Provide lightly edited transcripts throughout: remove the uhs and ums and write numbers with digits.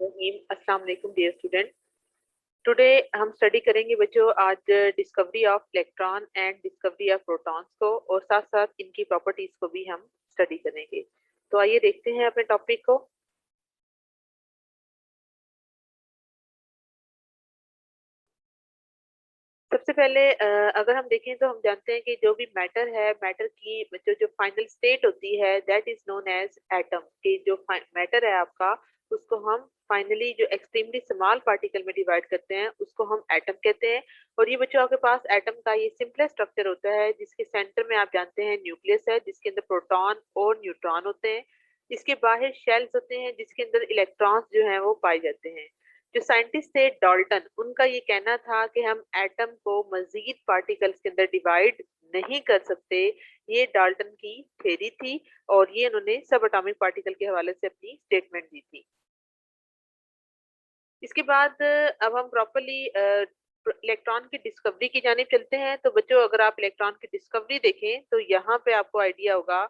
अस्सलाम वालेकुम dear student. Today हम स्टडी करेंगे बच्चों आज discovery of electron and discovery of protons को, और साथ साथ इनकी प्रॉपर्टीज को भी हम स्टडी करेंगे। तो आइए देखते हैं अपने टॉपिक को। सबसे पहले अगर हम देखें तो हम जानते हैं कि जो भी मैटर है, मैटर की जो फाइनल स्टेट होती है that is known as atom. कि जो मैटर है आपका, उसको हम फाइनली जो एक्सट्रीमली स्मॉल पार्टिकल में डिवाइड करते हैं उसको हम एटम कहते हैं। और ये बच्चों आपके पास एटम का ये सिंपलेस्ट स्ट्रक्चर होता है, जिसके सेंटर में आप जानते हैं न्यूक्लियस है, जिसके अंदर प्रोटॉन और न्यूट्रॉन होते हैं। इसके बाहर शेल्स होते हैं जिसके अंदर इलेक्ट्रॉन्स जो हैं वो पाए जाते हैं। जो साइंटिस्ट थे डाल्टन, उनका ये कहना था कि हम एटम को मजीद पार्टिकल्स के अंदर डिवाइड नहीं कर सकते। ये डाल्टन की थ्योरी थी और ये उन्होंने सब एटॉमिक पार्टिकल के हवाले से अपनी स्टेटमेंट दी थी। इसके बाद अब हम प्रॉपरली इलेक्ट्रॉन की डिस्कवरी की जानिब चलते हैं। तो बच्चों अगर आप इलेक्ट्रॉन की डिस्कवरी देखें तो यहाँ पे आपको आइडिया होगा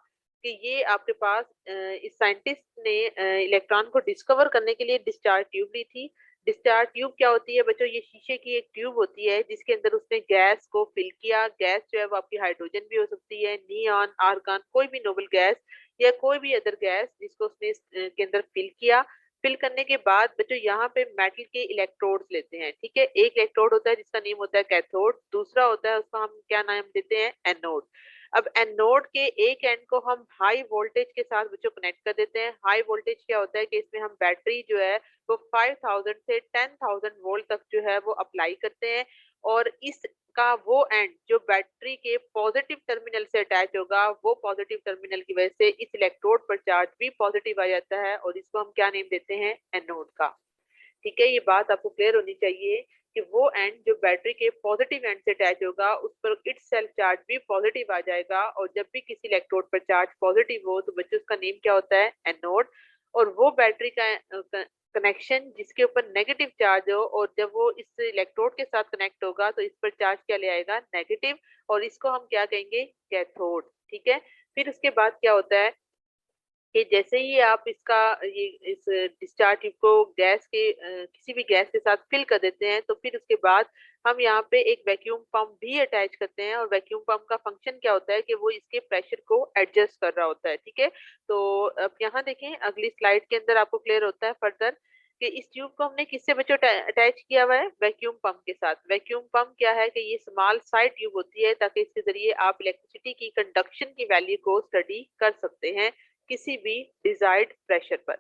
कि ये आपके पास इस साइंटिस्ट ने इलेक्ट्रॉन को डिस्कवर करने के लिए डिस्चार्ज ट्यूब ली थी। डिस्चार्ज ट्यूब क्या होती है बच्चों? ये शीशे की एक ट्यूब होती है जिसके अंदर उसने गैस को फिल किया। गैस जो है वो आपकी हाइड्रोजन भी हो सकती है, नियॉन, आर्गन, कोई भी नोबल गैस या कोई भी अदर गैस जिसको उसने के अंदर फिल किया। फिल करने के बाद बच्चों यहाँ पे मेटल के इलेक्ट्रोड्स लेते हैं। ठीक है, एक इलेक्ट्रोड होता है जिसका नेम होता है कैथोड, दूसरा होता है उसको हम क्या नाम देते हैं? एनोड। अब एनोड के एक एंड को हम हाई वोल्टेज के साथ बच्चों कनेक्ट कर देते हैं। हाई वोल्टेज क्या होता है कि इसमें हम बैटरी जो है वो 5000 से 10,000 वोल्ट तक जो है वो अप्लाई करते हैं। और इस का वो एंड जो बैटरी के पॉजिटिव टर्मिनल से अटैच होगा, वो पॉजिटिव टर्मिनल की वजह से इस इलेक्ट्रोड पर चार्ज भी पॉजिटिव आ जाता है और इसको हम क्या नेम देते हैं? एनोड का। ठीक है, ये बात आपको क्लियर होनी चाहिए कि वो एंड जो बैटरी के पॉजिटिव एंड से अटैच होगा उस पर इट सेल्फ चार्ज भी पॉजिटिव आ जाएगा। और जब भी किसी इलेक्ट्रोड पर चार्ज पॉजिटिव हो तो बच्चों उसका नेम क्या होता है? एनोड। और वो बैटरी का कनेक्शन जिसके ऊपर नेगेटिव चार्ज हो, और जब वो इस इलेक्ट्रोड के साथ कनेक्ट होगा तो इस पर चार्ज क्या ले आएगा? नेगेटिव। और इसको हम क्या कहेंगे? कैथोड। ठीक है, फिर उसके बाद क्या होता है कि जैसे ही आप इसका ये इस डिस्चार्ज ट्यूब को गैस के किसी भी गैस के साथ फिल कर देते हैं तो फिर उसके बाद हम यहाँ पे एक वैक्यूम पंप भी अटैच करते हैं। और वैक्यूम पंप का फंक्शन क्या होता है कि वो इसके प्रेशर को एडजस्ट कर रहा होता है। ठीक है, तो अब यहाँ देखें अगली स्लाइड के अंदर आपको क्लियर होता है फर्दर कि इस ट्यूब को हमने किससे बच्चों अटैच किया हुआ है? वैक्यूम पंप के साथ। वैक्यूम पंप क्या है कि ये स्मॉल साइड ट्यूब होती है ताकि इसके जरिए आप इलेक्ट्रिसिटी की कंडक्शन की वैल्यू को स्टडी कर सकते हैं किसी भी डिजायर्ड प्रेशर पर।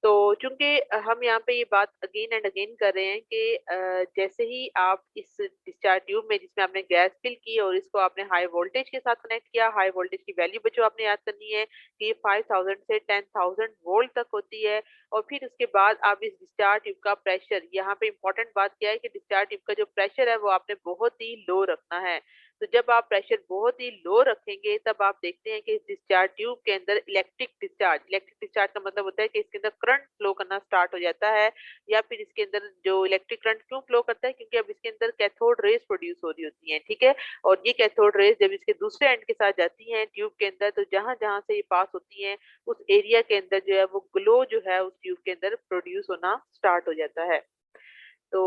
तो चूंकि हम यहाँ पे ये बात अगेन एंड अगेन कर रहे हैं कि जैसे ही आप इस डिस्चार्ज ट्यूब में जिसमें आपने गैस फिल की और इसको आपने हाई वोल्टेज के साथ कनेक्ट किया, हाई वोल्टेज की वैल्यू बच्चों आपने याद करनी है कि ये 5000 से 10,000 वोल्ट तक होती है। और फिर उसके बाद आप इस डिस्चार्ज ट्यूब का प्रेशर, यहाँ पे इंपॉर्टेंट बात क्या है कि डिस्चार्ज ट्यूब का जो प्रेशर है वो आपने बहुत ही लो रखना है। तो जब आप प्रेशर बहुत ही लो रखेंगे तब आप देखते हैं कि इस डिस्चार्ज ट्यूब के अंदर इलेक्ट्रिक डिस्चार्ज का मतलब होता है कि इसके अंदर करंट फ्लो करना स्टार्ट हो जाता है। या फिर इसके अंदर जो इलेक्ट्रिक करंट क्यों फ्लो करता है? क्योंकि अब इसके अंदर कैथोड रेज प्रोड्यूस हो रही होती हैं। ठीक है, और ये कैथोड रेज जब इसके दूसरे एंड के साथ जाती हैं ट्यूब के अंदर तो जहां जहां से ये पास होती हैं उस एरिया के अंदर जो है वो ग्लो जो है उस ट्यूब के अंदर प्रोड्यूस होना स्टार्ट हो जाता है। तो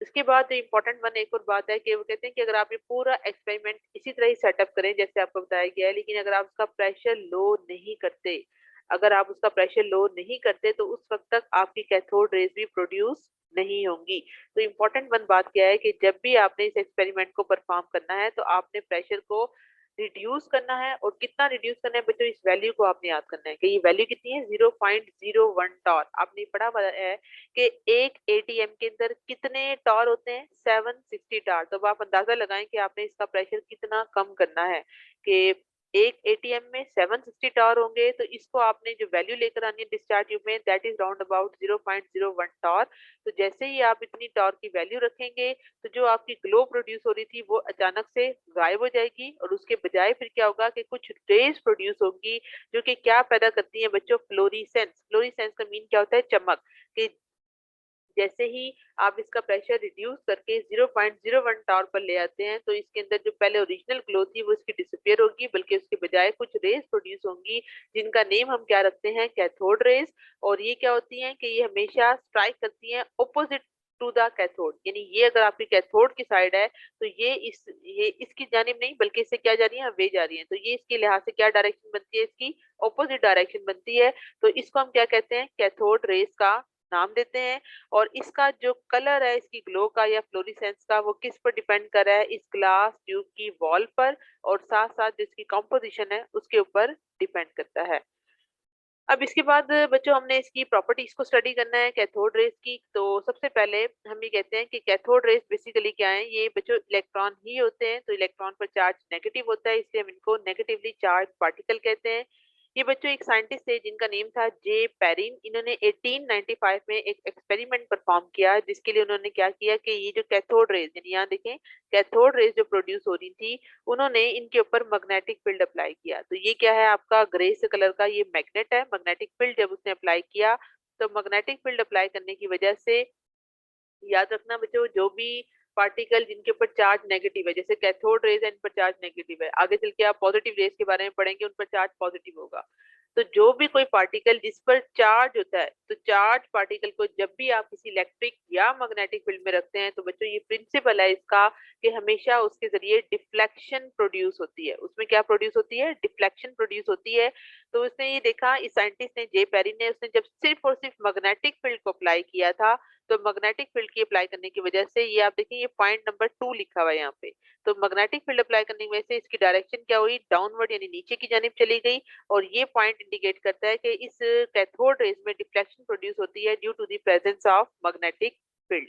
इसके बाद इम्पोर्टेंट वन एक और बात है कि वो कहते हैं कि अगर आप ये पूरा एक्सपेरिमेंट इसी तरह ही सेटअप करें जैसे आपको बताया गया है, लेकिन अगर आप उसका प्रेशर लो नहीं करते, अगर आप उसका प्रेशर लो नहीं करते तो उस वक्त तक आपकी कैथोड रेज भी प्रोड्यूस नहीं होंगी। तो इम्पोर्टेंट वन बात क्या है कि जब भी आपने इस एक्सपेरिमेंट को परफॉर्म करना है तो आपने प्रेशर को रिड्यूस करना है। और कितना रिड्यूस करना है बच्चों? इस वैल्यू को आपने याद करना है कि ये वैल्यू कितनी है? 0.01 टॉर। आपने पढ़ा हुआ है कि एक एटीएम के अंदर कितने टॉर होते हैं? 760 टॉर। तो अब आप अंदाजा लगाएं कि आपने इसका प्रेशर कितना कम करना है कि एक एटीएम में 760 टॉर होंगे। तो इसको आपने जो वैल्यू लेकर आनी है डिस्चार्ज ट्यूब में that is round about 0.01 torr. तो जैसे ही आप इतनी टॉर की वैल्यू रखेंगे तो जो आपकी ग्लो प्रोड्यूस हो रही थी वो अचानक से गायब हो जाएगी और उसके बजाय फिर क्या होगा कि कुछ रेज प्रोड्यूस होगी जो कि क्या पैदा करती है बच्चों? फ्लोरीसेंस। फ्लोरीसेंस का मीन क्या होता है? चमक। कि जैसे ही आप इसका प्रेशर रिड्यूस करके 0.01 टावर पर ले आते हैं तो इसके अंदर जो पहले ओरिजिनल ग्लो थी वो इसकी डिसअपियर होगी, बल्कि उसके बजाय कुछ रेज प्रोड्यूस होंगी जिनका नेम हम क्या रखते हैं, कैथोड रेज। और ये क्या होती हैं कि ये हमेशा स्ट्राइक करती हैं ऑपोजिट टू द कैथोड, यानी ये अगर आपकी कैथोड की साइड है तो ये इसकी जानिब नहीं बल्कि इससे क्या जा रही है, वे जा रही है, तो ये इसके लिहाज से क्या डायरेक्शन बनती है, इसकी ऑपोजिट डायरेक्शन बनती है। तो इसको हम क्या कहते हैं, कैथोड रेज का नाम देते हैं। और इसका जो कलर है इसकी ग्लो का या फ्लोरिसेंस का, वो किस पर डिपेंड कर रहा है, इस ग्लास ट्यूब की वॉल पर और साथ साथ जिसकी कंपोजिशन है उसके ऊपर डिपेंड करता है। अब इसके बाद बच्चों हमने इसकी प्रॉपर्टीज को स्टडी करना है कैथोड रेज की। तो सबसे पहले हम ये कहते हैं कि कैथोड रेज बेसिकली क्या है, ये बच्चों इलेक्ट्रॉन ही होते हैं। तो इलेक्ट्रॉन पर चार्ज नेगेटिव होता है, इसलिए हम इनको नेगेटिवली चार्ज पार्टिकल कहते हैं। ये बच्चों एक साइंटिस्ट थे जिनका नेम था जे पेरिन। इन्होंने 1895 में एक एक्सपेरिमेंट परफॉर्म किया जिसके लिए उन्होंने क्या किया कि ये जो कैथोड रेज, यानी यहाँ देखें कैथोड रेज जो प्रोड्यूस हो रही थी, उन्होंने इनके ऊपर मैग्नेटिक फील्ड अप्लाई किया। तो ये क्या है, आपका ग्रे से कलर का ये मैग्नेट है। मैग्नेटिक फील्ड जब उसने अप्लाई किया तो मैग्नेटिक फील्ड अप्लाई करने की वजह से, याद रखना बच्चों, जो भी पार्टिकल जिनके ऊपर चार्ज नेगेटिव है, जैसे कैथोड रेज है इन पर चार्ज नेगेटिव है, आगे चल के आप पॉजिटिव रेज के बारे में पढ़ेंगे उन पर चार्ज पॉजिटिव होगा। तो जो भी कोई पार्टिकल जिस पर चार्ज होता है, तो चार्ज पार्टिकल को जब भी आप किसी इलेक्ट्रिक या मैग्नेटिक फील्ड में रखते हैं तो बच्चों ये प्रिंसिपल है इसका कि हमेशा उसके जरिए डिफ्लेक्शन प्रोड्यूस होती है। उसमें क्या प्रोड्यूस होती है, डिफ्लेक्शन प्रोड्यूस होती है। तो उसने ये देखा, इस साइंटिस्ट ने जे पेरी ने, उसने जब सिर्फ और सिर्फ मैग्नेटिक फील्ड को अप्लाई किया था, तो मैग्नेटिक फील्ड की अप्लाई करने की वजह से ये आप देखिए ये पॉइंट नंबर 2 लिखा हुआ है यहाँ पे। तो मैग्नेटिक फील्ड अप्लाई करने की वजह से इसकी डायरेक्शन क्या हुई, डाउनवर्ड यानी नीचे की जानिब चली गई। और ये पॉइंट इंडिकेट करता है कि इस कैथोड रेज में डिफ्लेक्शन प्रोड्यूस होती है due to the presence of magnetic field.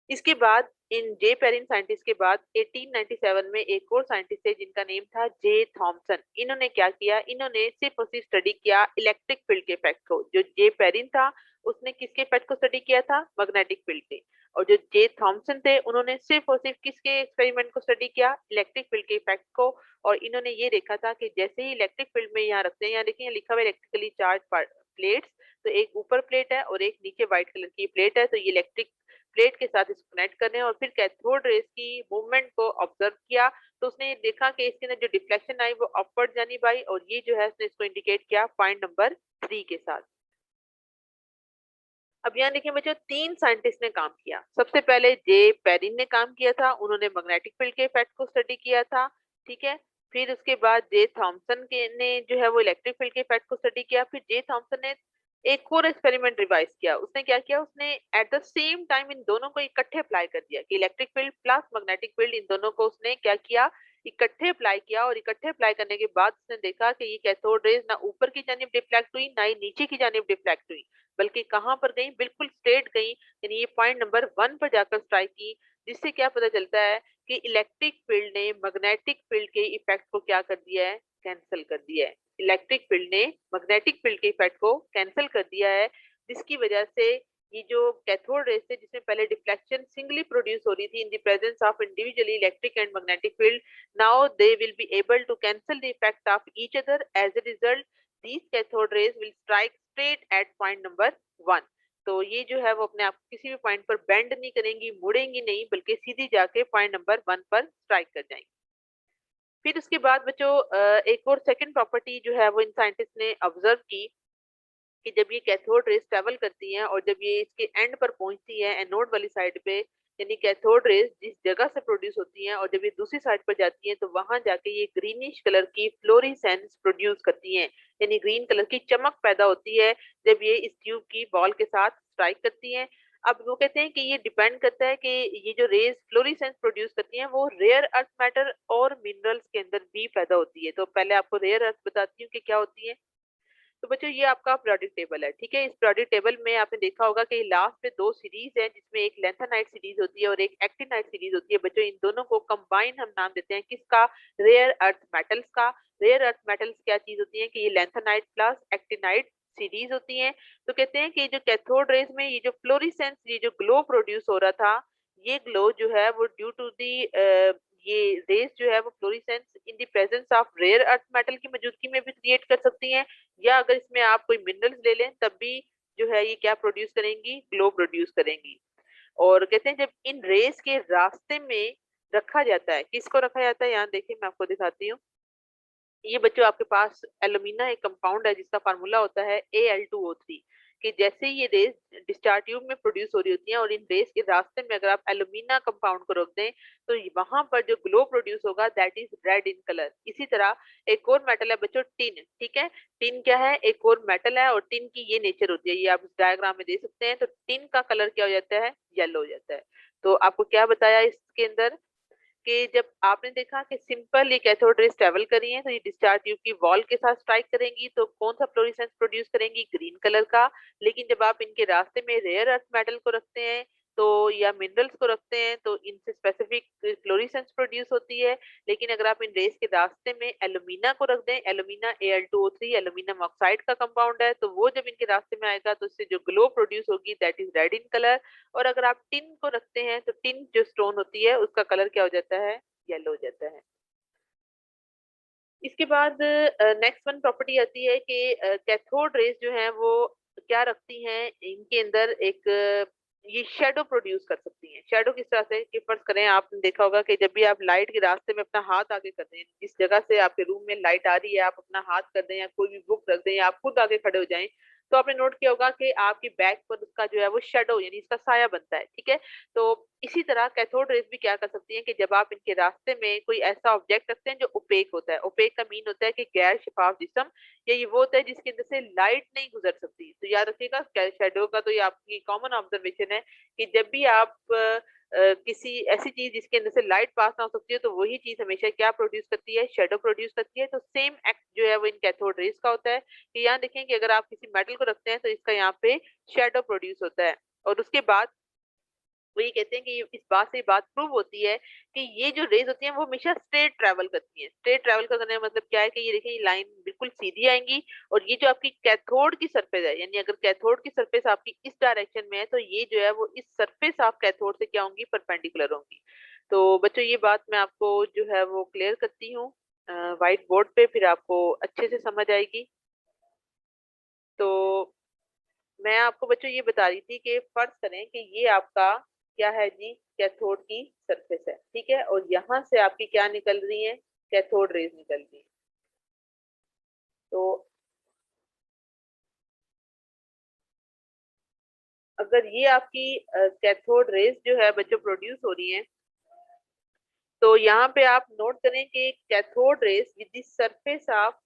इसके बाद इन जे पेरिन साइंटिस्ट के बाद 1897 में एक और साइंटिस्ट थे जिनका नेम था जे थॉमसन। इन्होंने क्या किया, इन्होंने सिर्फ और सिर्फ स्टडी किया इलेक्ट्रिक फील्ड के इफेक्ट को। जो जे पेरिन था उसने किसके इफेक्ट को स्टडी किया था, मैग्नेटिक फील्ड के। और जो जे थॉमसन थे उन्होंने सिर्फ और सिर्फ किसके एक्सपेरिमेंट को स्टडी किया, इलेक्ट्रिक फील्ड के इफेक्ट को। और इन्होंने ये देखा था कि जैसे ही इलेक्ट्रिक फील्ड में यहाँ रखते हैं, यहाँ देखिए लिखा हुआ इलेक्ट्रिकली चार्ज प्लेट्स, तो एक ऊपर प्लेट है और एक नीचे व्हाइट कलर की प्लेट है। तो ये इलेक्ट्रिक प्लेट के साथ इसको कनेक्ट करने और फिर कैथोड रेज की मूवमेंट को ऑब्जर्व किया। तो उसने देखा कि इसके अंदर जो डिफ्लेक्शन आई वो अपवर्ड जानिब आई, और ये जो है उसने इसको इंडिकेट किया पॉइंट नंबर 3 के साथ। अब यहाँ देखिए बच्चों, 3 साइंटिस्ट ने काम किया। सबसे पहले जे पेरिन ने काम किया था, उन्होंने मैग्नेटिक फील्ड के इफेक्ट को स्टडी किया था, ठीक है। फिर उसके बाद जे थॉमसन के ने जो है वो इलेक्ट्रिक फील्ड के इफेक्ट को स्टडी किया। फिर जे थॉमसन ने एक और एक्सपेरिमेंट रिवाइज किया। उसने क्या किया, उसने एट द सेम टाइम इन दोनों को इकट्ठे अप्लाई कर दिया कि electric field plus magnetic field, इन दोनों को उसने क्या किया, इकट्ठे अप्लाई किया। और इकट्ठे अप्लाई करने के बाद उसने देखा कि ये कैथोड रेज ना ऊपर की जानिब डिफ्लेक्ट हुई, ना ही नीचे की जानिब डिफ्लेक्ट हुई, बल्कि कहां पर गई, बिल्कुल स्ट्रेट गई, यानी ये पॉइंट नंबर 1 पर जाकर स्ट्राइक की। जिससे क्या पता चलता है कि इलेक्ट्रिक फील्ड ने मैग्नेटिक फील्ड के इफेक्ट को क्या कर दिया है, कैंसिल कर दिया है। इलेक्ट्रिक फील्ड ने मैग्नेटिक फील्ड के इफेक्ट को कैंसिल कर दिया है, जिसकी वजह से ये जो कैथोड रेज थे जिसमें पहले डिफ्लेक्शन सिंगली प्रोड्यूस हो रही थी in the presence of individually electric and magnetic field, now they will be able to cancel the effect of each other. As a result these cathode rays will strike straight at point number 1। तो ये जो है वो अपने आप किसी भी point पर बेंड नहीं करेंगी, मुड़ेंगी नहीं, बल्कि सीधी जाके पॉइंट नंबर 1 पर स्ट्राइक कर जाएंगी। फिर उसके बाद बच्चों एक और सेकंड प्रॉपर्टी जो है वो इन साइंटिस्ट ने ऑब्जर्व की कि जब ये कैथोड रेज ट्रेवल करती हैं और जब ये इसके एंड पर पहुंचती है एनोड वाली साइड पे, यानी कैथोड रेज जिस जगह से प्रोड्यूस होती हैं और जब ये दूसरी साइड पर जाती हैं तो वहां जाके ये ग्रीनिश कलर की फ्लोरिसेंस प्रोड्यूस करती हैं, यानी ग्रीन कलर की चमक पैदा होती है जब ये इस ट्यूब की बॉल के साथ स्ट्राइक करती हैं। अब वो कहते हैं कि ये डिपेंड करता है कि ये जो रेज फ्लोरिसेंस प्रोड्यूस करती हैं वो रेयर अर्थ मैटर और मिनरल्स के अंदर भी पैदा होती है। तो पहले आपको रेयर अर्थ बताती हूँ कि क्या होती है। तो बच्चों ये आपका पीरियोडिक टेबल है, ठीक है। इस पीरियोडिक टेबल में आपने देखा होगा कि लास्ट पे 2 सीरीज है जिसमें एक लेंथेनाइट सीरीज होती है और एक एक्टिनाइट सीरीज होती है। बच्चों इन दोनों को कंबाइन हम नाम देते हैं किसका, रेयर अर्थ मेटल्स का। रेयर अर्थ मेटल्स क्या चीज होती है कि ये लेंथेनाइट प्लस एक्टिनाइट सीरीज होती हैं। तो कहते हैं कि जो कैथोड रेज में ये जो फ्लोरिसेंस, ये जो ग्लो प्रोड्यूस हो रहा था, ये ग्लो जो है वो ड्यू टू दी ये रेज जो है वो fluorescence in the presence of rare earth metal की मौजूदगी में भी क्रिएट कर सकती हैं, या अगर इसमें आप कोई मिनरल्स ले लें तब भी जो है ये क्या प्रोड्यूस करेंगी, ग्लो प्रोड्यूस करेंगी। और कहते हैं जब इन रेस के रास्ते में रखा जाता है, किसको रखा जाता है, यहाँ देखिए मैं आपको दिखाती हूँ। ये बच्चों आपके पास एल्यूमिना एक कंपाउंड है जिसका फार्मूला होता है Al2O3, कि जैसे ही ये रेस डिस्चार्ज ट्यूब में प्रोड्यूस हो रही होती हैं और इन रेस के रास्ते में अगर आप एल्यूमिना कंपाउंड को रख दें तो वहां पर जो ग्लो प्रोड्यूस होगा that is red in colour. इसी तरह एक और मेटल है बच्चों टिन, ठीक है। टिन क्या है, एक और मेटल है, और टिन की ये नेचर होती है, ये आप इस डायग्राम में देख सकते हैं। तो टिन का कलर क्या हो जाता है, येलो हो जाता है। तो आपको क्या बताया इसके अंदर कि जब आपने देखा कि सिंपल ये कैथोड रेज ट्रेवल कर रही है तो ये डिस्चार्ज ट्यूब की वॉल के साथ स्ट्राइक करेंगी तो कौन सा फ्लोरेसेंस प्रोड्यूस करेंगी, ग्रीन कलर का। लेकिन जब आप इनके रास्ते में रेयर अर्थ मेटल को रखते हैं तो या मिनरल्स को रखते हैं तो इनसे स्पेसिफिक फ्लोरेसेंस प्रोड्यूस होती है। लेकिन अगर आप इन रेस के रास्ते में एल्यूमिना को रख दें, एल्यूमिना Al2O3 एल्यूमिनियम ऑक्साइड का कंपाउंड है, तो वो जब इनके रास्ते में आएगा तो इससे जो ग्लो प्रोड्यूस होगी that is red in colour. और अगर आप टिन को रखते हैं तो टिन जो स्टोन होती है उसका कलर क्या हो जाता है, येलो हो जाता है। इसके बाद नेक्स्ट वन प्रॉपर्टी आती है कि कैथोड रेज जो है वो क्या रखती हैं, इनके अंदर एक ये शेडो प्रोड्यूस कर सकती हैं। शेडो किस तरह से कि फर्ज करें आपने देखा होगा कि जब भी आप लाइट के रास्ते में अपना हाथ आगे कर दें, जिस जगह से आपके रूम में लाइट आ रही है आप अपना हाथ कर दें या कोई भी बुक रख दें या आप खुद आगे खड़े हो जाएं, तो आपने नोट किया होगा कि आपकी बैक पर उसका जो है वो शेडो यानी इसका साया बनता है, ठीक है। तो इसी तरह कैथोड रेज भी क्या कर सकती हैं कि जब आप इनके रास्ते में कोई ऐसा ऑब्जेक्ट रखते हैं जो ओपेक होता है, ओपेक का मीन होता है कि गैर शफाफ जिस्म, या ये वो होता है जिसके अंदर से लाइट नहीं गुजर सकती। तो याद रखिएगा शेडो का तो ये आपकी कॉमन ऑब्जर्वेशन है कि जब भी आप किसी ऐसी चीज जिसके अंदर से लाइट पास ना हो सकती है तो वही चीज हमेशा क्या प्रोड्यूस करती है, शेडो प्रोड्यूस करती है। तो सेम एक्ट जो है वो इन कैथोड रेज का होता है कि यहाँ देखें कि अगर आप किसी मेटल को रखते हैं तो इसका यहाँ पे शेडो प्रोड्यूस होता है। और उसके बाद वो ये कहते हैं कि इस बात से बात प्रूव होती है कि ये जो रेज होती हैं वो हमेशा स्ट्रेट ट्रैवल करती हैं। स्ट्रेट ट्रैवल का करने का मतलब क्या है कि ये देखिए ये लाइन बिल्कुल सीधी आएंगी और ये जो आपकी कैथोड की सरफेस है, यानी अगर कैथोड की सरफेस आपकी इस डायरेक्शन में है तो ये जो है वो इस सरफेस ऑफ कैथोड से क्या होंगी, परपेंडिकुलर होंगी। तो बच्चों ये बात मैं आपको जो है वो क्लियर करती हूँ व्हाइट बोर्ड पे, फिर आपको अच्छे से समझ आएगी। तो मैं आपको बच्चों ये बता रही थी कि फर्ज करें कि ये आपका क्या है जी, कैथोड की सरफेस है, ठीक है। और यहाँ से आपकी क्या निकल रही है, कैथोड रेज निकल रही है। तो अगर ये आपकी कैथोड रेज जो है बच्चों प्रोड्यूस हो रही है तो यहाँ पे आप नोट करें कि cathode raise with the surface of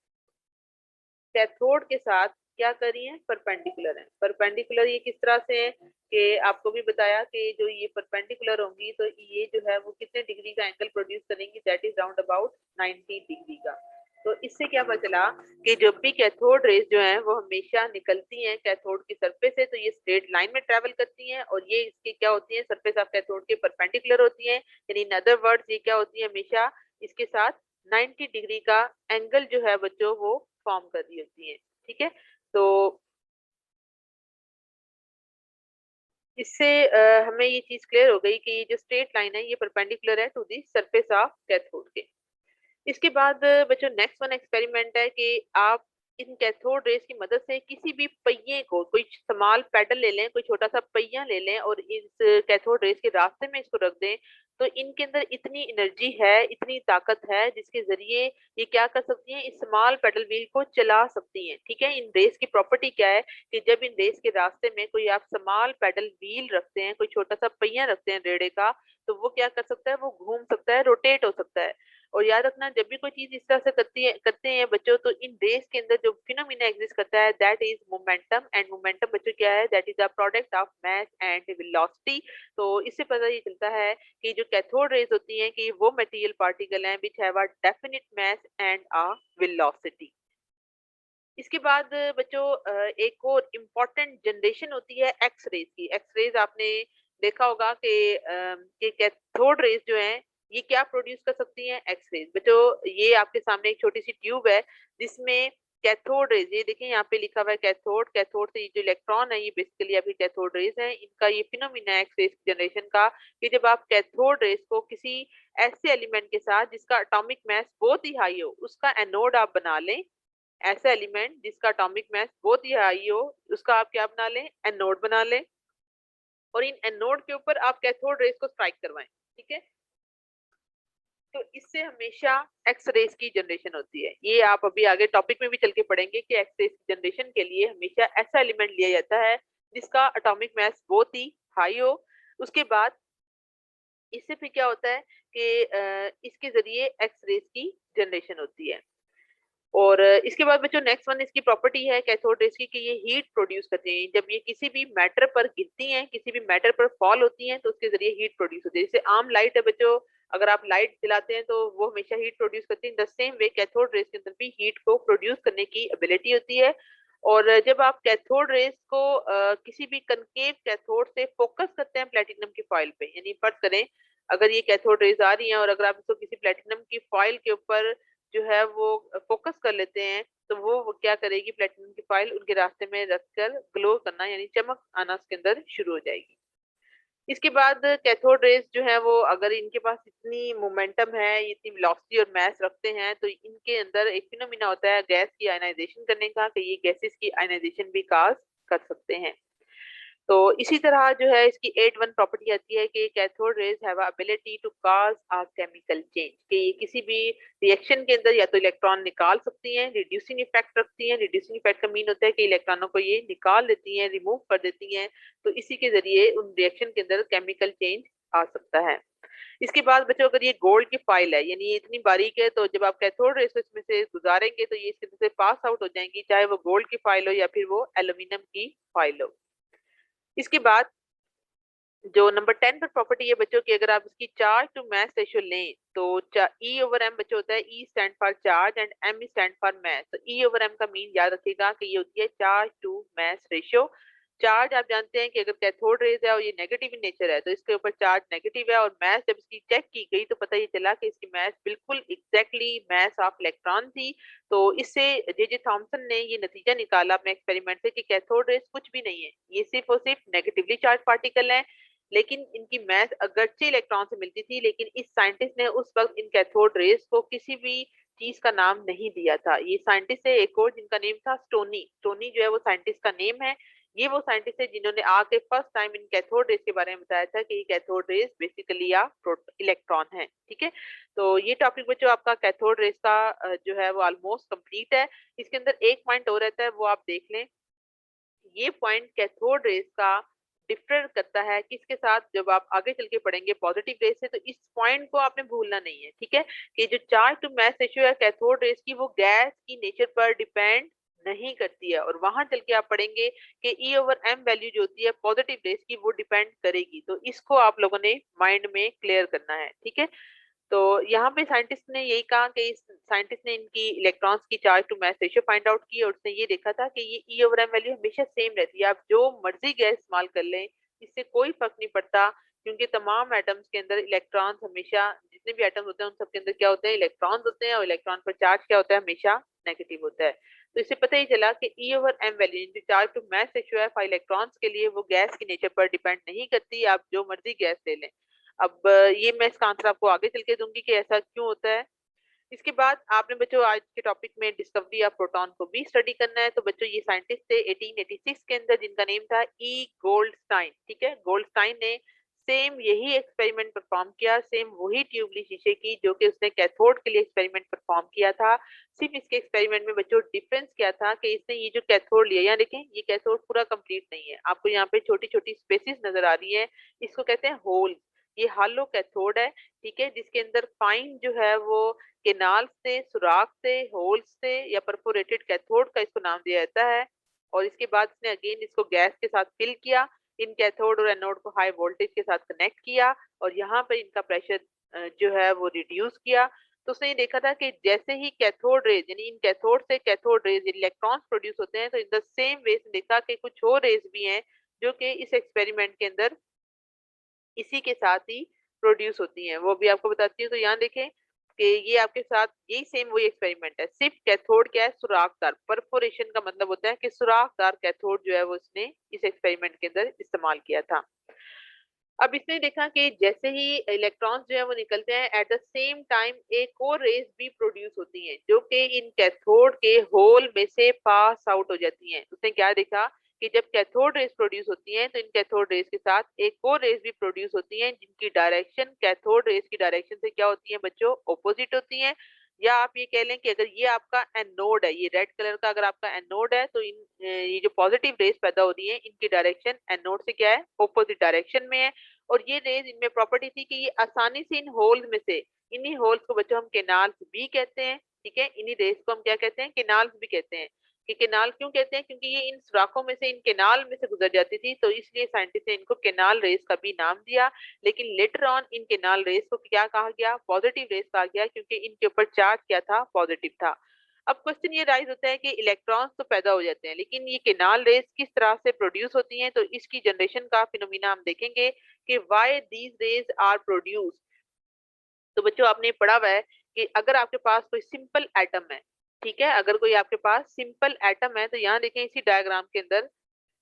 cathode के साथ क्या कर रही है, परपेंडिकुलर है। परपेंडिकुलर ये किस तरह से है कि आपको भी बताया कि जो ये परपेंडिकुलर होंगी तो ये जो है वो कितने डिग्री का एंगल प्रोड्यूस करेंगी, that is round about 90 degree का। तो इससे क्या पता चला कि जब भी कैथोड रेज जो है वो हमेशा निकलती हैं कैथोड की सरफेस से तो ये स्ट्रेट लाइन में ट्रेवल करती हैं और ये इसकी क्या होती है, सरफेस ऑफ कैथोड के परपेंडिकुलर होती हैं। यानी इन अदर वर्ड्स ये क्या होती है, हमेशा इसके साथ 90 डिग्री का एंगल जो है बच्चों वो फॉर्म कर रही होती है, ठीक है। तो इससे हमें ये चीज क्लियर हो गई कि ये जो स्ट्रेट लाइन है ये परपेंडिकुलर है to the surface of cathode के। इसके बाद बच्चों नेक्स्ट वन एक्सपेरिमेंट है कि आप इन कैथोड रेज की मदद से किसी भी पहिए को, कोई स्मॉल पैडल ले लें, कोई छोटा सा पहिया ले लें और इस कैथोड रेज के रास्ते में इसको रख दें तो इनके अंदर इतनी एनर्जी है, इतनी ताकत है जिसके जरिए ये क्या कर सकती हैं, इस स्मॉल पेडल व्हील को चला सकती हैं, ठीक है। इन रेस की प्रॉपर्टी क्या है कि जब इन रेस के रास्ते में कोई आप स्मॉल पेडल व्हील रखते हैं, कोई छोटा सा पहिया रखते हैं रेड़े का, तो वो क्या कर सकता है, वो घूम सकता है, रोटेट हो सकता है। और याद रखना जब भी कोई चीज इस तरह से करते हैं बच्चों तो इन रेस के अंदर जो फिनोमिना एग्जिस्ट करता है that is momentum. And momentum बच्चों क्या है, that is a product of mass and velocity. तो इससे पता ये चलता है कि जो कैथोड रेज होती हैं कि वो मटेरियल पार्टिकल हैं which have a definite mass and a velocity. इसके बाद बच्चों एक और इम्पोर्टेंट जनरेशन होती है एक्स रेज की। एक्स रेज आपने देखा होगा कि कैथोड रेज जो है ये क्या प्रोड्यूस कर सकती हैं, एक्स रेज। बच्चों ये आपके सामने एक छोटी सी ट्यूब है जिसमें कैथोड रेज, ये देखिए यहाँ पे लिखा हुआ है कैथोड, कैथोड से ये जो इलेक्ट्रॉन है ये बेसिकली आपकी कैथोड रेज है। इनका ये फिनोमिना एक्स रेज जनरेशन का कि जब आप कैथोड रेज को किसी ऐसे एलिमेंट के साथ जिसका एटॉमिक मास बहुत ही हाई हो उसका एनोड आप बना लें ऐसा एलिमेंट जिसका एटॉमिक मास बहुत ही हाई हो, उसका आप क्या बना लें, एनोड बना लें, और इन एनोड के ऊपर आप कैथोड रेज को स्ट्राइक करवाएं। ठीक है, तो इससे हमेशा एक्स रेज की जनरेशन होती है। ये आप अभी आगे टॉपिक में भी चल के पढ़ेंगे कि एक्स रेज की जनरेशन के लिए हमेशा ऐसा एलिमेंट लिया जाता है जिसका एटॉमिक मास बहुत ही हाई हो। उसके बाद इससे फिर क्या होता है कि इसके जरिए एक्स रेज की जनरेशन होती है। और इसके बाद बच्चों नेक्स्ट वन इसकी प्रॉपर्टी है कैथोड रेज की कि ये हीट प्रोड्यूस करते हैं। जब ये किसी भी मैटर पर गिरती हैं, किसी भी मैटर पर फॉल होती हैं, तो उसके जरिए हीट प्रोड्यूस होती है। जैसे आम लाइट है बच्चों, अगर आप लाइट जलाते हैं तो वो हमेशा हीट प्रोड्यूस करती है। The same way cathode rays के अंदर भी हीट को प्रोड्यूस करने की एबिलिटी होती है। और जब आप कैथोड रेज को किसी भी कनकेव कैथोड से फोकस करते हैं प्लेटिनम की फॉइल पे, यानी फर्ज करें अगर ये कैथोड रेज आ रही हैं और अगर आप इसको किसी प्लेटिनम की फॉइल के ऊपर जो है वो फोकस कर लेते हैं, तो वो क्या करेगी, प्लेटिनम की फाइल उनके रास्ते में रखकर ग्लो करना यानी चमक आना उसके अंदर शुरू हो जाएगी। इसके बाद कैथोड रेज जो है वो अगर इनके पास इतनी मोमेंटम है, इतनी वेलोसिटी और मास रखते हैं, तो इनके अंदर एक फिनोमिना होता है गैस की आयनाइजेशन करने का, कि ये गैसेस की आयनाइजेशन भी काज कर सकते हैं। तो इसी तरह जो है इसकी 8.1 प्रॉपर्टी आती है कि cathode rays have ability to cause a chemical change, कि ये किसी भी रिएक्शन के अंदर या तो इलेक्ट्रॉन निकाल सकती हैं, रिड्यूसिंग इफेक्ट रखती हैं। रिड्यूसिंग इफेक्ट का मीन होता है कि इलेक्ट्रॉनों को ये निकाल देती हैं, रिमूव कर देती हैं। तो इसी के जरिए उन रिएक्शन के अंदर केमिकल चेंज आ सकता है। इसके बाद बच्चों अगर ये गोल्ड की फाइल है, यानी ये इतनी बारीक है, तो जब आप कैथोड रेज को इसमें से गुजारेंगे तो ये इसके अंदर से पास आउट हो जाएंगी, चाहे वो गोल्ड की फाइल हो या फिर वो एल्यूमिनियम की फाइल हो। इसके बाद जो नंबर 10 पर प्रॉपर्टी है बच्चों की, अगर आप इसकी चार्ज टू मास रेशियो लें तो ई ओवर एम बच्चों होता है, E stand for charge and M stand for mass. तो ई ओवर एम का मीन याद रखिएगा कि ये होती है charge to mass ratio. Charge आप जानते हैं कि अगर कैथोड रेज है और ये नेगेटिव इन नेचर है तो इसके ऊपर चार्ज नेगेटिव है, और मास जब इसकी चेक की गई तो पता ये चला कि इसकी मास बिल्कुल एग्जैक्टली मास ऑफ इलेक्ट्रॉन थी। तो इससे जे जे थॉमसन ने ये नतीजा निकाला अपने एक्सपेरिमेंट से कि कैथोड रेज कुछ भी नहीं है, ये सिर्फ और सिर्फ नेगेटिवली चार्ज पार्टिकल है। लेकिन इनकी मास अगरचे इलेक्ट्रॉन से मिलती थी, लेकिन इस साइंटिस्ट ने उस वक्त इन कैथोड रेज को किसी भी चीज का नाम नहीं दिया था। ये साइंटिस्ट है एक और जिनका नेम था स्टोनी। स्टोनी जो है वो साइंटिस्ट का नेम है। ये वो साइंटिस्ट है जिन्होंने आके first time in cathode rays के बारे में बताया था कि ये कैथोड रेज बेसिकली या इलेक्ट्रॉन है। ठीक है, तो ये टॉपिक बच्चों आपका कैथोड रेज का जो है वो ऑलमोस्ट कंप्लीट है। इसके अंदर एक पॉइंट और रहता है, वो आप देख लें। ये पॉइंट कैथोड रेज का डिफर करता है किसके साथ, जब आप आगे चल के पढ़ेंगे पॉजिटिव रेज से, तो इस पॉइंट को आपने भूलना नहीं है। ठीक है, कि जो चार्ज टू मास रेशियो है कैथोड रेज की, वो गैस की नेचर पर डिपेंड नहीं करती है, और वहां चल के आप पढ़ेंगे कि ई ओवर एम वैल्यू जो होती है पॉजिटिव रेज की वो डिपेंड करेगी। तो इसको आप लोगों ने माइंड में क्लियर करना है। ठीक है, तो यहाँ पे साइंटिस्ट ने यही कहा कि इस साइंटिस्ट ने इनकी इलेक्ट्रॉन्स की charge to mass ratio find out की, और उसने ये देखा था कि ये ई ओवर एम वैल्यू हमेशा सेम रहती है। आप जो मर्जी गैस इस्तेमाल कर लें, इससे कोई फर्क नहीं पड़ता, क्योंकि तमाम एटम्स के अंदर इलेक्ट्रॉन्स हमेशा, जितने भी एटम्स होते हैं उन सबके अंदर क्या होते हैं, इलेक्ट्रॉन्स होते हैं, और इलेक्ट्रॉन पर चार्ज क्या होता है, हमेशा नेगेटिव होता है। तो इससे पता ही चला कि E over M value charge to mass ratio है फॉर इलेक्ट्रॉन्स के लिए, वो गैस की नेचर पर डिपेंड नहीं करती, आप जो मर्जी गैस ले लें। अब ये मैं इसका आंसर आपको आगे चल के दूंगी कि ऐसा क्यों होता है। इसके बाद आपने बच्चों आज के टॉपिक में डिस्कवरी ऑफ प्रोटॉन को भी स्टडी करना है। तो बच्चों ये साइंटिस्ट थे 1886 के अंदर जिनका नेम था ई गोल्डस्टाइन। ठीक है, गोल्डस्टाइन ने सेम यही एक्सपेरिमेंट परफॉर्म किया, सेम वही ट्यूब ली शीशे की जो कि उसने कैथोड के लिए एक्सपेरिमेंट परफॉर्म किया था। सिर्फ इसके एक्सपेरिमेंट में बच्चों डिफरेंस क्या था कि इसने ये जो कैथोड लिया, यहाँ देखें ये कैथोड पूरा कंप्लीट नहीं है, आपको यहाँ पे छोटी छोटी स्पेसिस नजर आ रही है, इसको कहते हैं होल। ये हालो कैथोड है। ठीक है, जिसके अंदर फाइन जो है वो केनाल से, सुराख से, होल्स से या परफोरेटेड कैथोड का इसको नाम दिया जाता है। और इसके बाद इसने अगेन इसको गैस के साथ फिल किया, इन कैथोड और एनोड को हाई वोल्टेज के साथ कनेक्ट किया, और यहाँ पर इनका प्रेशर जो है वो रिड्यूस किया। तो उसने ये देखा था कि जैसे ही कैथोड रेज, यानी इन कैथोड से कैथोड रेज इलेक्ट्रॉन्स प्रोड्यूस होते हैं, तो इन द सेम वे से देखा कि कुछ और रेज भी हैं जो कि इस एक्सपेरिमेंट के अंदर इसी के साथ ही प्रोड्यूस होती हैं, वो भी आपको बताती हूँ। तो यहाँ देखें कि ये आपके साथ यही सेम वही एक्सपेरिमेंट है, सिर्फ कैथोड क्या है, सुराखदार। परफोरेशन का मतलब होता है कि सुराखदार कैथोड जो है वो इसने इस एक्सपेरिमेंट के अंदर इस्तेमाल किया था। अब इसने देखा कि जैसे ही इलेक्ट्रॉन्स जो है वो निकलते हैं, एट द सेम टाइम एक और रेज भी प्रोड्यूस होती हैं जो कि इन कैथोड के होल में से पास आउट हो जाती हैं। उसने क्या देखा कि जब कैथोड रेज प्रोड्यूस होती हैं तो इन कैथोड रेज के साथ एक और रेज भी प्रोड्यूस होती हैं जिनकी डायरेक्शन कैथोड रेज की डायरेक्शन से क्या होती है बच्चों, ऑपोजिट होती हैं। या आप ये कह लें कि अगर ये आपका एनोड है, ये रेड कलर का अगर आपका एनोड है, तो ये जो पॉजिटिव रेज पैदा हो रही है इनकी डायरेक्शन एनोड से क्या है, ऑपोजिट डायरेक्शन में है। और ये रेज इनमें प्रॉपर्टी थी कि ये आसानी से इन होल्स में से, इन्हीं होल्स को बच्चों हम केनाल्स भी कहते हैं, ठीक है, इन्हीं रेज को हम क्या कहते हैं, केनाल्स भी कहते हैं। कि केनाल क्यों कहते हैं, क्योंकि ये इन सुराखों में से, इन केनाल में से गुजर जाती थी, तो इसलिए साइंटिस्ट ने इनको केनाल रेस का भी नाम दिया। लेकिन लेटर ऑन इन केनाल रेस को क्या कहा गया, पॉजिटिव रेस कहा गया, क्योंकि इनके ऊपर चार्ज क्या था, पॉजिटिव था। अब क्वेश्चन ये राइज होता है कि इलेक्ट्रॉन्स तो पैदा हो जाते हैं, लेकिन ये केनाल रेस किस तरह से प्रोड्यूस होती हैं, तो इसकी जनरेशन का फिनोमिना हम देखेंगे कि why these rays are produce. तो बच्चों आपने पढ़ा हुआ है कि अगर आपके पास कोई सिंपल एटम है, ठीक है, अगर कोई आपके पास सिंपल एटम है, तो यहाँ देखें इसी डायग्राम के अंदर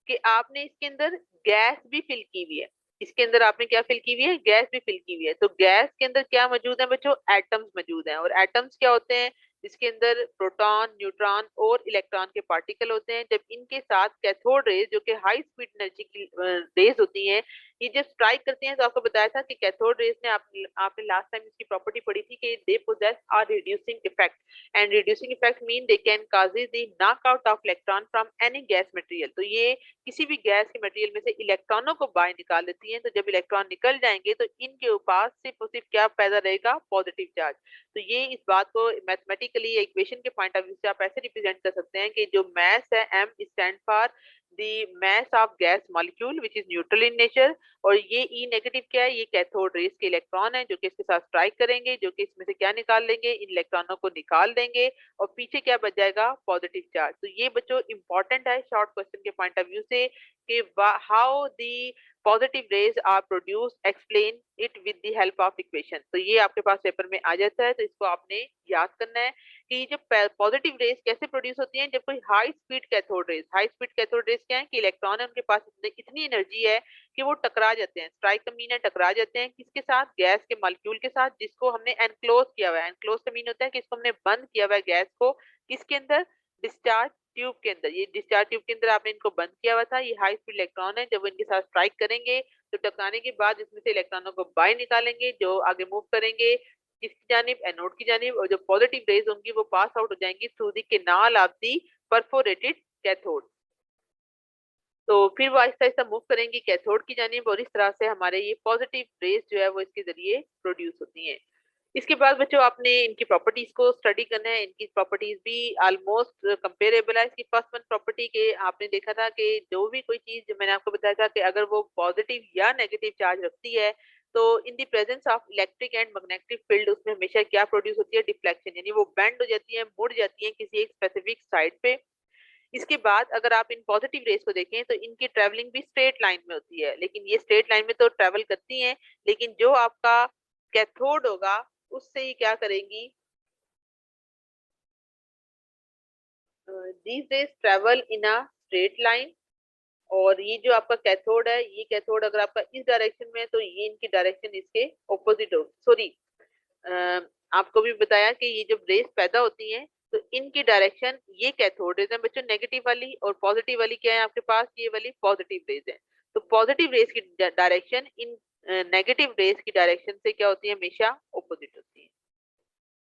कि आपने इसके अंदर गैस भी फिल की हुई है। इसके अंदर आपने क्या फिल की हुई है, गैस भी फिल की हुई है। तो गैस के अंदर क्या मौजूद है बच्चों, एटम्स मौजूद हैं। और एटम्स क्या होते हैं, इसके अंदर प्रोटॉन, न्यूट्रॉन और इलेक्ट्रॉन के पार्टिकल होते हैं। जब इनके साथ कैथोड रेज जो कि हाई स्पीड एनर्जी की रेज होती हैं, ये जब स्ट्राइक करती हैं, तो आपको बताया था कि कैथोड रेज ने आपने लास्ट टाइम इसकी प्रॉपर्टी पढ़ी थी कि they possess a reducing effect, and reducing effect mean they can causes the knockout of electron from any gas material। तो ये किसी भी गैस के मटेरियल में से इलेक्ट्रॉनों को बाहर निकाल देती हैं। तो जब इलेक्ट्रॉन निकल जाएंगे तो इनके पास सिर्फ और सिर्फ क्या पैदा रहेगा, पॉजिटिव चार्ज। तो ये इस बात को मैथमेटिकली इक्वेशन के पॉइंट ऑफ व्यू से आप ऐसे रिप्रेजेंट कर सकते हैं कि जो मैस है m stand for the mass of gas molecule which is neutral in nature. और ये ई नेगेटिव क्या है, ये कैथोड रेस के इलेक्ट्रॉन है जो कि इसके साथ स्ट्राइक करेंगे, जो कि इसमें से क्या निकाल लेंगे, इन इलेक्ट्रॉनों को निकाल देंगे, और पीछे क्या बच जाएगा, पॉजिटिव चार्ज। तो ये बच्चों इंपॉर्टेंट है शॉर्ट क्वेश्चन के पॉइंट ऑफ व्यू से कि how the positive rays are produce, explain it with the help of equation. तो ये आपके पास पेपर में आ जाता है, तो इसको आपने याद करना है कि ये जो पॉजिटिव रेज कैसे प्रोड्यूस होती हैं, जब कोई high speed cathode rays, high speed cathode rays क्या है कि इलेक्ट्रॉन है उनके पास इतनी एनर्जी है कि वो टकरा जाते हैं, स्ट्राइक का मीन है टकरा जाते हैं, किसके साथ, गैस के मॉलिक्यूल के साथ, जिसको हमने एनक्लोज किया हुआ है। एनक्लोज का मीन होता है कि इसको हमने बंद किया हुआ है गैस को, किसके अंदर, डिस्चार्ज ट्यूब के अंदर। ये डिस्चार्ज ट्यूब के अंदर आपने इनको बंद किया हुआ था। ये हाई स्पीड इलेक्ट्रॉन है, जब वो इनके साथ स्ट्राइक करेंगे तो टकराने के बाद इसमें से इलेक्ट्रॉनों को बाहर निकालेंगे, जो आगे मूव करेंगे किसकी जानिब, एनोड की जानिब, और जो पॉजिटिव रेज होंगी वो पास आउट हो जाएंगी through the canal of the perforated cathode. तो फिर वो आहिस्ता आहिस्ता मूव करेंगी कैथोड की जानिब, और इस तरह से हमारे ये पॉजिटिव रेज जो है वो इसके जरिए प्रोड्यूस होती हैं। इसके बाद बच्चों आपने इनकी प्रॉपर्टीज को स्टडी करना है। इनकी प्रॉपर्टीज भी ऑलमोस्ट कंपेरेबल है। इसकी फर्स्ट वन प्रॉपर्टी के आपने देखा था कि जो भी कोई चीज, जो मैंने आपको बताया था कि अगर वो पॉजिटिव या नेगेटिव चार्ज रखती है, तो इन the presence of electric and magnetic field उसमें हमेशा क्या प्रोड्यूस होती है, डिफ्लेक्शन, यानी वो बेंड हो जाती है, मुड़ जाती है किसी एक स्पेसिफिक साइड पे। इसके बाद अगर आप इन पॉजिटिव रेज को देखें तो इनकी ट्रेवलिंग भी स्ट्रेट लाइन में होती है, लेकिन ये स्ट्रेट लाइन में तो ट्रेवल करती हैं, लेकिन जो आपका कैथोड होगा उससे ही क्या करेंगी, these raise travel in a straight line. और ये जो आपका कैथोड है, ये कैथोड अगर आपका इस डायरेक्शन में है तो ये इनकी डायरेक्शन इसके ऑपोजिट हो, सॉरी, आपको भी बताया कि ये जब रेस पैदा होती हैं तो इनकी डायरेक्शन, ये कैथोड रेज है बच्चों नेगेटिव वाली, और पॉजिटिव वाली क्या है आपके पास, ये वाली पॉजिटिव रेज है। तो पॉजिटिव रेज की डायरेक्शन इन नेगेटिव रेज की डायरेक्शन से क्या होती है, हमेशा ऑपोजिट होती है।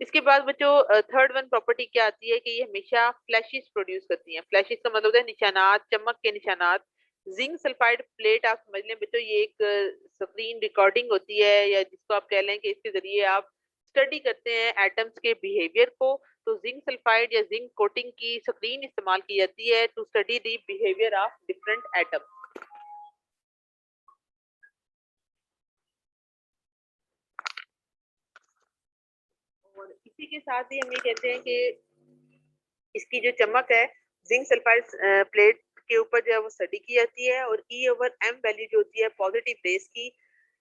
इसके बाद बच्चों थर्ड वन प्रॉपर्टी क्या आती है कि ये हमेशा फ्लैशेस प्रोड्यूस करती हैं। फ्लैशेस का मतलब होता है निशानात, चमक के निशानात। जिंक सल्फाइड प्लेट आप समझ लें बच्चों, ये एक स्क्रीन रिकॉर्डिंग होती है, या जिसको आप कह लें कि इसके जरिए आप स्टडी करते हैं एटम्स के बिहेवियर को। तो जिंक सल्फाइड या जिंक कोटिंग की स्क्रीन इस्तेमाल की जाती है to study the behaviour of different atoms. और इसी के साथ ही हम ये कहते हैं कि इसकी जो चमक है, जिंक सल्फाइड प्लेट के ऊपर जो है वो स्टडी की जाती है। और ई ओवर एम वैल्यू जो होती है पॉजिटिव रेस की,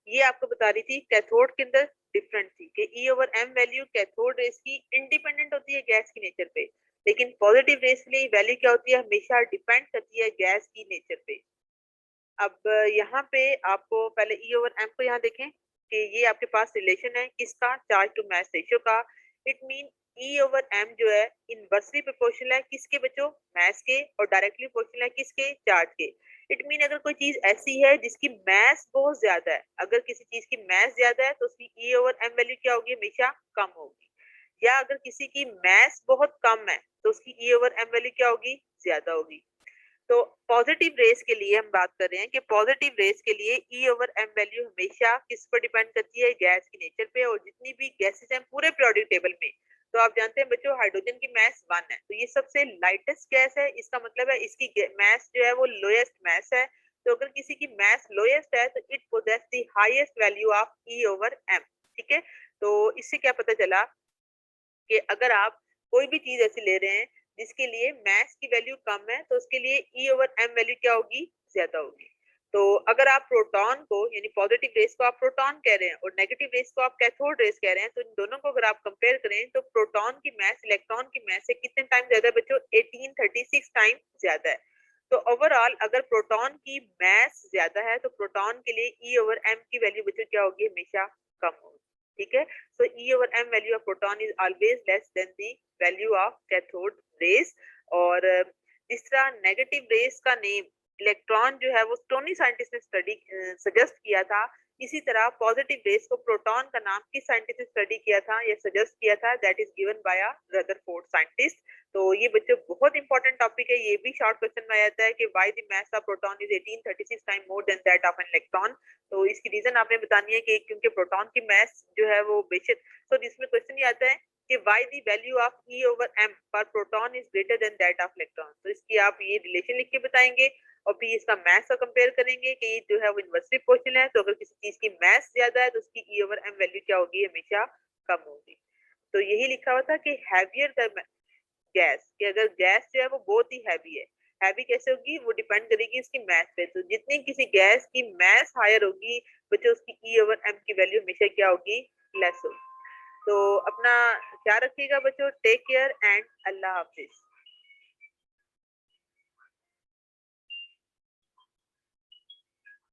ये आपको बता रही थी कैथोड के अंदर डिफरेंट थी कि E over M value cathode rays की इंडिपेंडेंट होती है गैस की नेचर पे, लेकिन पॉजिटिव रेस के लिए वैल्यू क्या होती है, हमेशा डिपेंड करती है गैस की नेचर पे। अब यहाँ पे आपको पहले ई ओवर एम को यहाँ देखें कि ये आपके पास रिलेशन है किसका, चार्ज टू मास रेशियो का। It mean E over M जो है इनवर्सली प्रोपोर्शनल है किसके बच्चों, मास के, और डायरेक्टली प्रोपोर्शनल है किसके, चार्ज के। इट मीन अगर कोई चीज ऐसी है जिसकी मास बहुत ज्यादा है, अगर किसी चीज की मास ज्यादा है तो उसकी ई ओवर एम वैल्यू क्या होगी, हमेशा कम होगी। या अगर किसी की मास बहुत कम है तो उसकी ई ओवर एम वैल्यू क्या होगी, ज्यादा होगी। तो पॉजिटिव रेस के लिए हम बात कर रहे हैं कि पॉजिटिव रेस के लिए ई ओवर एम वैल्यू हमेशा किस पर डिपेंड करती है, गैस की नेचर पे। और जितनी भी गैसेस हैं पूरे पीरियोडिक टेबल में, तो आप जानते हैं बच्चों हाइड्रोजन की मास 1 है, तो ये सबसे लाइटेस्ट गैस है। इसका मतलब है इसकी मास जो है वो लोएस्ट मास है। तो अगर किसी की मास लोएस्ट है तो it possess the highest value of E over M. ठीक है, तो इससे क्या पता चला कि अगर आप कोई भी चीज ऐसी ले रहे हैं जिसके लिए मास की वैल्यू कम है तो उसके लिए ई ओवर एम वैल्यू क्या होगी, ज्यादा होगी। तो अगर आप प्रोटॉन को यानी पॉजिटिव रेस को आप प्रोटॉन कह रहे हैं और नेगेटिव रेस को आप कैथोड रेस कह रहे हैं, तो इन दोनों को अगर आप कंपेयर करें तो प्रोटॉन की मास इलेक्ट्रॉन की मास से कितने टाइम ज्यादा है बच्चों, 1836 टाइम ज्यादा है। तो ओवरऑल अगर प्रोटॉन की मास ज्यादा है तो प्रोटॉन के लिए ई ओवर एम की वैल्यू बच्चों क्या होगी, हमेशा कम होगी। ठीक है, so E over m value of proton is always less than the value of cathode rays। और तीसरा नेगेटिव रेस का नेम इलेक्ट्रॉन जो है वो स्टोनी साइंटिस्ट ने स्टडी सजेस्ट किया था। इसी तरह पॉजिटिव रेस को प्रोटॉन का नाम किस साइंटिस्ट ने स्टडी किया था या सजेस्ट किया था, that is given by a Rutherford scientist. तो ये बच्चों बहुत इंपॉर्टेंट टॉपिक है, ये भी शॉर्ट क्वेश्चन में आ जाता है कि why the mass of proton is 1836 time more than that of an electron. तो इसकी रीजन आपने बतानी है कि क्योंकि प्रोटॉन की मास जो है वो बेशक, तो इसमें क्वेश्चन ये आता है कि why the value of E over m for proton is greater than that of electron। तो इसकी आप ये रिलेशन लिख के बताएंगे और फिर इसका मास का कंपेयर करेंगे कि ये जो है वो इनवर्सली प्रोपोर्शनल है, तो अगर किसी चीज की मास ज्यादा है तो उसकी E over m वैल्यू क्या होगी, हमेशा कम होगी। तो यही लिखा हुआ था कि हैवियर द गैस, कि अगर गैस जो है वो बहुत ही हैवी है, हैवी कैसे होगी, वो डिपेंड करेगी उसकी मास पे। तो जितनी किसी गैस की मास हायर होगी बच्चों उसकी ई ओवर एम की वैल्यू हमेशा क्या होगी, लेस होगी। तो अपना ख्याल रखिएगा बच्चों, टेक केयर एंड अल्लाह हाफिज।